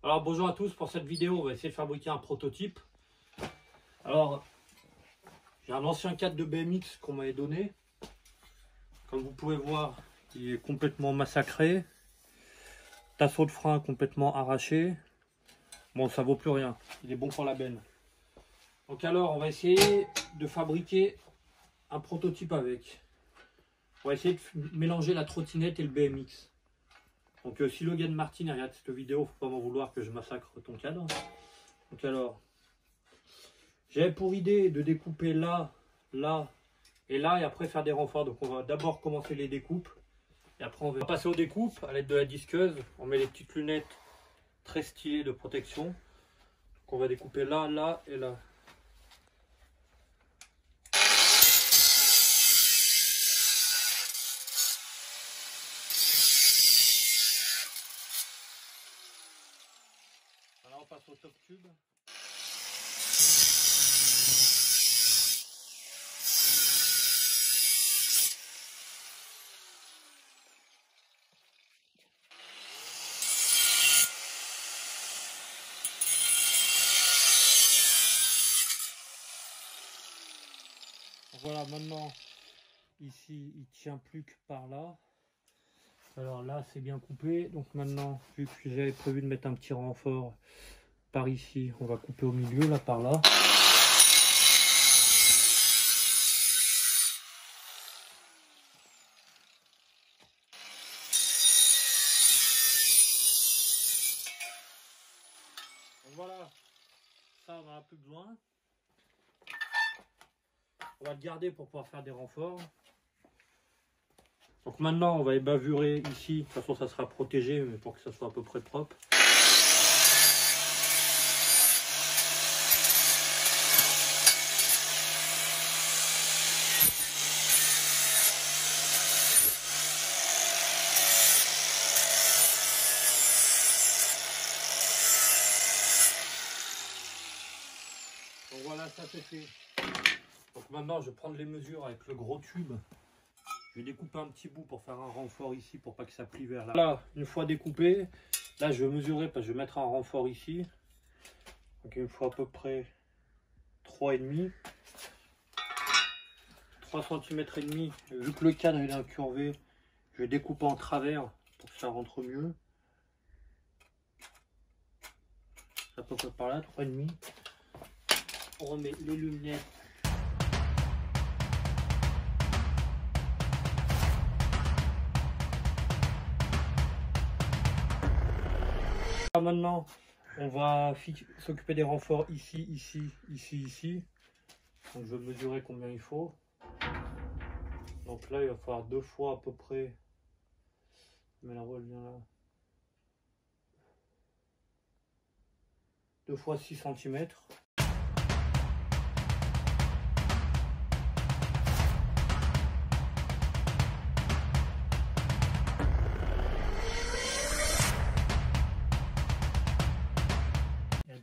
Alors bonjour à tous, pour cette vidéo on va essayer de fabriquer un prototype. Alors j'ai un ancien cadre de BMX qu'on m'avait donné. Comme vous pouvez voir, il est complètement massacré. Tasseau de frein complètement arraché. Bon, ça vaut plus rien, il est bon pour la benne. Donc alors on va essayer de fabriquer un prototype avec. On va essayer de mélanger la trottinette et le BMX. Donc si Logan Martin regarde cette vidéo, faut pas m'en vouloir que je massacre ton cadre. Donc alors, j'avais pour idée de découper là, là et là, et après faire des renforts. Donc on va d'abord commencer les découpes, et après on va passer aux découpes à l'aide de la disqueuse. On met les petites lunettes très stylées de protection. Donc on va découper là, là et là. Alors on passe au top tube. Voilà, maintenant ici il tient plus que par là. Alors là c'est bien coupé, donc maintenant vu que j'avais prévu de mettre un petit renfort par ici, on va couper au milieu là par là. Donc voilà, ça on n'en a plus besoin. On va le garder pour pouvoir faire des renforts. Donc maintenant on va ébavurer ici, de toute façon ça sera protégé mais pour que ça soit à peu près propre. Donc voilà, ça c'est fait. Donc maintenant je vais prendre les mesures avec le gros tube. Je vais découper un petit bout pour faire un renfort ici pour pas que ça plie vers là. Là, une fois découpé, là je vais mesurer parce que je vais mettre un renfort ici. Donc il me faut à peu près 3,5. 3 cm et demi. Vu que le cadre il est incurvé, je vais découper en travers pour que ça rentre mieux. À peu près par là, 3,5. On remet les lunettes. Maintenant, on va s'occuper des renforts ici, ici, ici, ici. Donc je vais mesurer combien il faut. Donc là, il va falloir 2 fois à peu près. Mais la revient là. 2 fois 6 cm.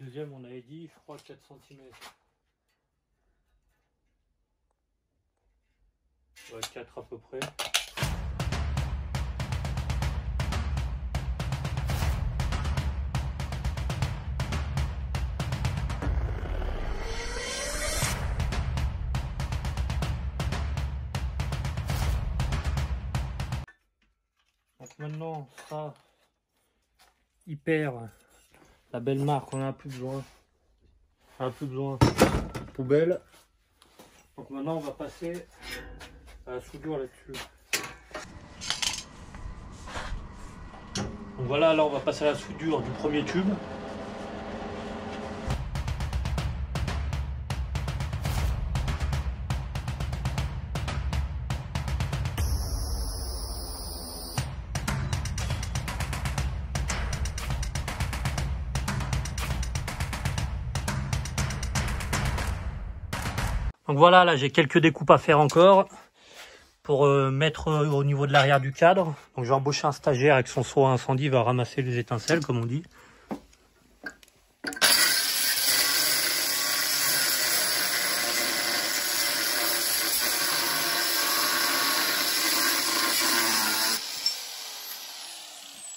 Deuxième, on avait dit, je crois, 4 cm. Ouais, 4 à peu près. Donc maintenant, ça, hyper. La belle marque, on n'en a plus besoin. On n'a plus besoin. Poubelle. Donc maintenant on va passer à la soudure là-dessus. Donc voilà, là on va passer à la soudure du premier tube. Donc voilà, là j'ai quelques découpes à faire encore pour mettre au niveau de l'arrière du cadre. Donc je vais embaucher un stagiaire avec son seau à incendie, il va ramasser les étincelles comme on dit.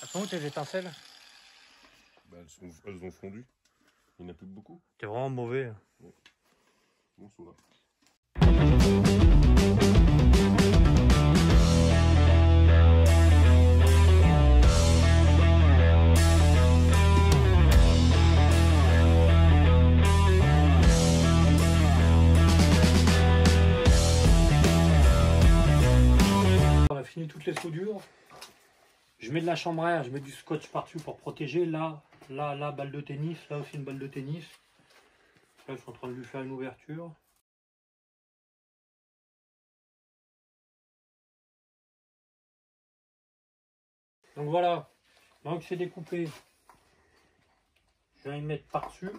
Elles sont où tes étincelles? Bah elles ont fondu. Il n'y en a plus que beaucoup. T'es vraiment mauvais. Ouais. Bon, sont là. On a fini toutes les soudures. Je mets de la chambre à air, je mets du scotch par-dessus pour protéger. Là, balle de tennis. Là aussi une balle de tennis. Là, je suis en train de lui faire une ouverture. Donc voilà, maintenant que c'est découpé, je vais y mettre par-dessus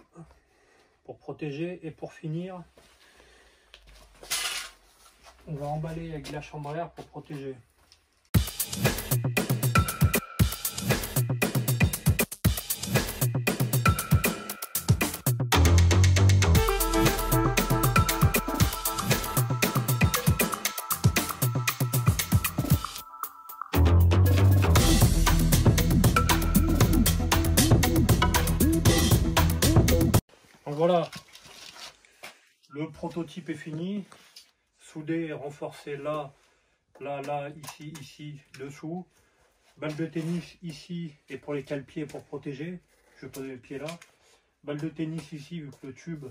pour protéger. Et pour finir, on va emballer avec de la chambre à air pour protéger. Donc voilà, le prototype est fini, soudé et renforcé là, ici, dessous. Balle de tennis ici et pour les cale-pieds pour protéger, je vais poser le pied là. Balle de tennis ici, vu que le tube,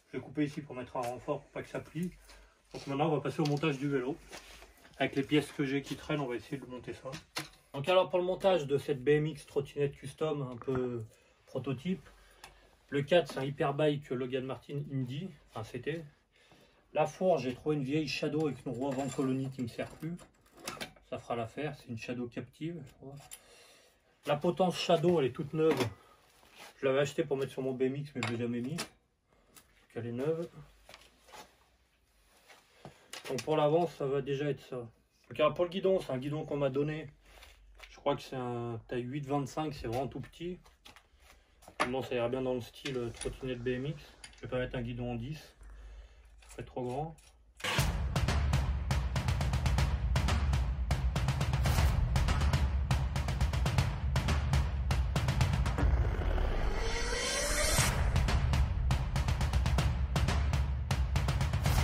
je vais couper ici pour mettre un renfort pour pas que ça plie. Donc maintenant on va passer au montage du vélo. Avec les pièces que j'ai qui traînent, on va essayer de monter ça. Donc alors pour le montage de cette BMX trottinette custom un peu prototype, le 4 c'est un Hyperbike Logan Martin Indy, enfin c'était. La fourche, j'ai trouvé une vieille Shadow avec une roue avant colonie qui ne me sert plus. Ça fera l'affaire, c'est une Shadow captive. La potence Shadow, elle est toute neuve. Je l'avais achetée pour mettre sur mon BMX, mais je ne l'ai jamais mis. Elle est neuve. Donc pour l'avant, ça va déjà être ça. Donc alors pour le guidon, c'est un guidon qu'on m'a donné. Je crois que c'est un taille 8,25, c'est vraiment tout petit. Bon, ça ira bien dans le style trottinette BMX. Je vais pas mettre un guidon en 10. Ça serait trop grand.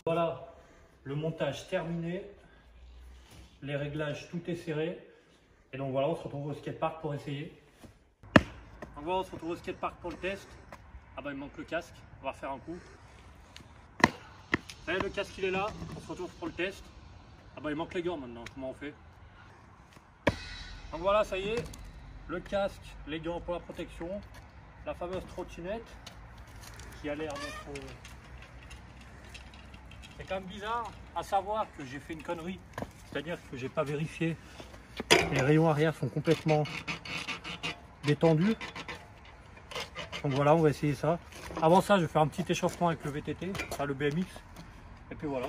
Voilà, le montage terminé. Les réglages, tout est serré. Et donc voilà, on se retrouve au skatepark pour essayer. Donc voilà, on se retrouve au skatepark pour le test. Ah bah il manque le casque, on va refaire un coup. Allez, le casque il est là, on se retrouve pour le test. Ah bah il manque les gants maintenant, comment on fait? Donc voilà, ça y est, le casque, les gants pour la protection, la fameuse trottinette qui a l'air d'être... C'est quand même bizarre à savoir que j'ai fait une connerie, c'est-à-dire que j'ai pas vérifié. Les rayons arrière sont complètement détendus. Donc voilà, on va essayer ça. Avant ça, je vais faire un petit échauffement avec le VTT, enfin le BMX. Et puis voilà.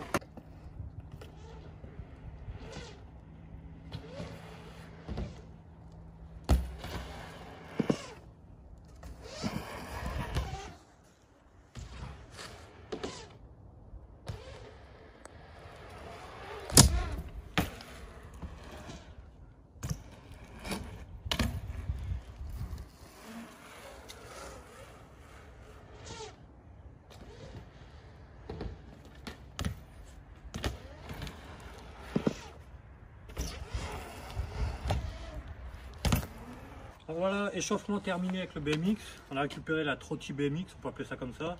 Donc voilà, échauffement terminé avec le BMX. On a récupéré la Trotti BMX, on peut appeler ça comme ça.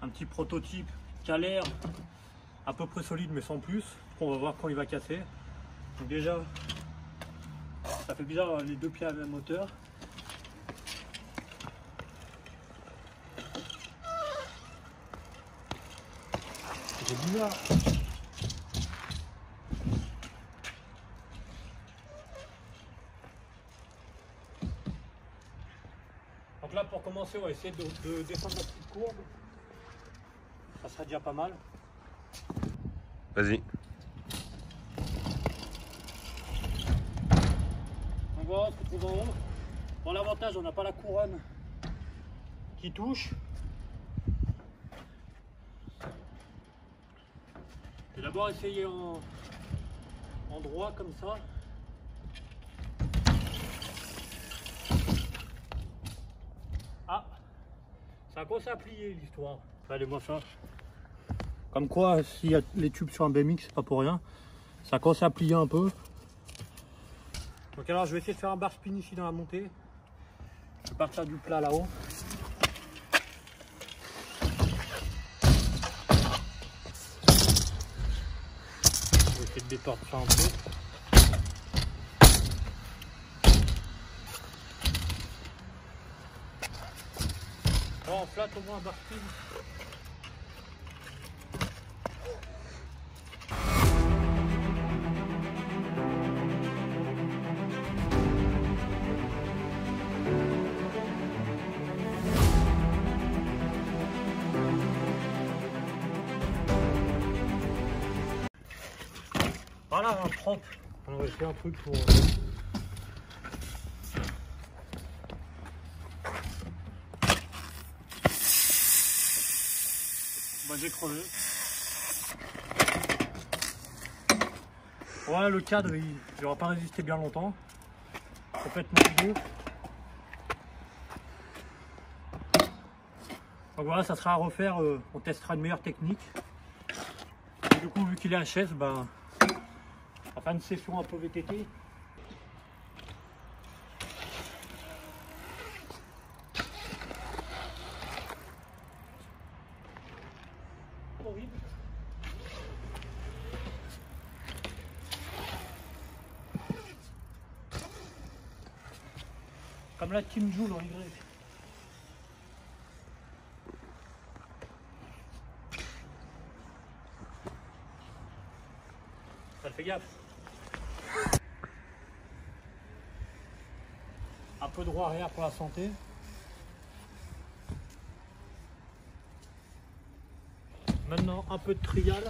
Un petit prototype qui a l'air à peu près solide mais sans plus. On va voir quand il va casser. Donc déjà, ça fait bizarre d'avoir les deux pieds à la même hauteur. C'est bizarre. Donc là pour commencer on va essayer de descendre la petite courbe. Ça serait déjà pas mal. Vas-y. Donc voilà, on se retrouve en haut. Bon, l'avantage, on n'a pas la couronne qui touche. Je vais d'abord essayer en droit comme ça. Ça a commencé à plier l'histoire. Regardez-moi ça. Comme quoi, s'il y a les tubes sur un BMX, c'est pas pour rien. Ça a commencé à plier un peu. Donc alors je vais essayer de faire un bar spin ici dans la montée. Je vais partir du plat là-haut. Je vais essayer de détordre ça un peu. Alors on flatte au moins un bar spin. Voilà un propre. On va essayer un truc pour. J'ai crevé. Voilà le cadre, il n'aura pas résisté bien longtemps. Complètement vidé. Donc voilà, ça sera à refaire. On testera une meilleure technique. Et du coup, vu qu'il est HS, ben, on va faire une session un peu VTT. Horrible. Comme la Team Joule en Y. Ça fait gaffe. Un peu de droit arrière pour la santé. Maintenant un peu de trial.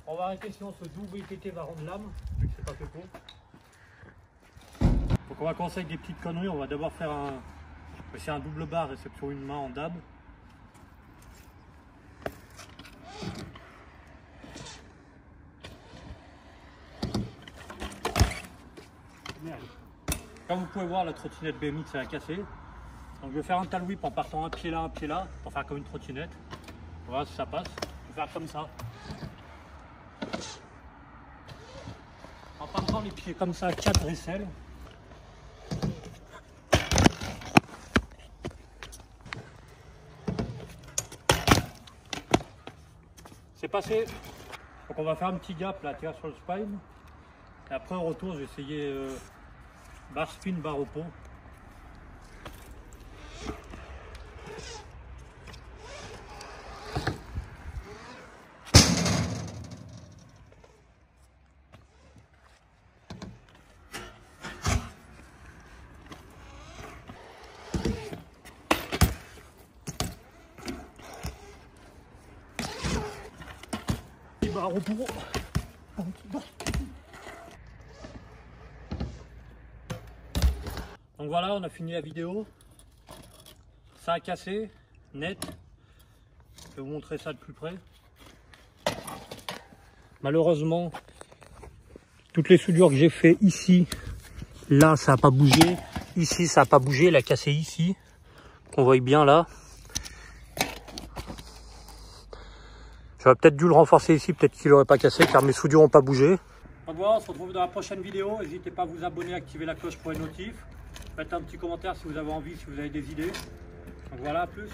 On va arrêter sinon ce double VTT va rendre l'âme, vu que c'est pas fait pour. Donc on va commencer avec des petites conneries. On va d'abord faire un double bar réception une main en dab. Merde. Comme vous pouvez voir, la trottinette BMX elle a cassé. Donc je vais faire un tal whip en partant un pied là, pour faire comme une trottinette. Voilà si ça passe. Je vais faire comme ça. En partant les pieds comme ça, 4 aisselles. C'est passé. Donc on va faire un petit gap là, tirer sur le spine. Et après au retour, je vais essayer bar spin, bar au pont. Bar au pont. Donc voilà, on a fini la vidéo. Ça a cassé, net. Je vais vous montrer ça de plus près. Malheureusement, toutes les soudures que j'ai fait ici, là ça n'a pas bougé. Ici ça n'a pas bougé, il a cassé ici. Qu'on voit bien là. J'aurais peut-être dû le renforcer ici, peut-être qu'il n'aurait pas cassé car mes soudures n'ont pas bougé. Donc voilà, on se retrouve dans la prochaine vidéo. N'hésitez pas à vous abonner, à activer la cloche pour les notifs. Faites un petit commentaire si vous avez envie, si vous avez des idées. Donc voilà, à plus.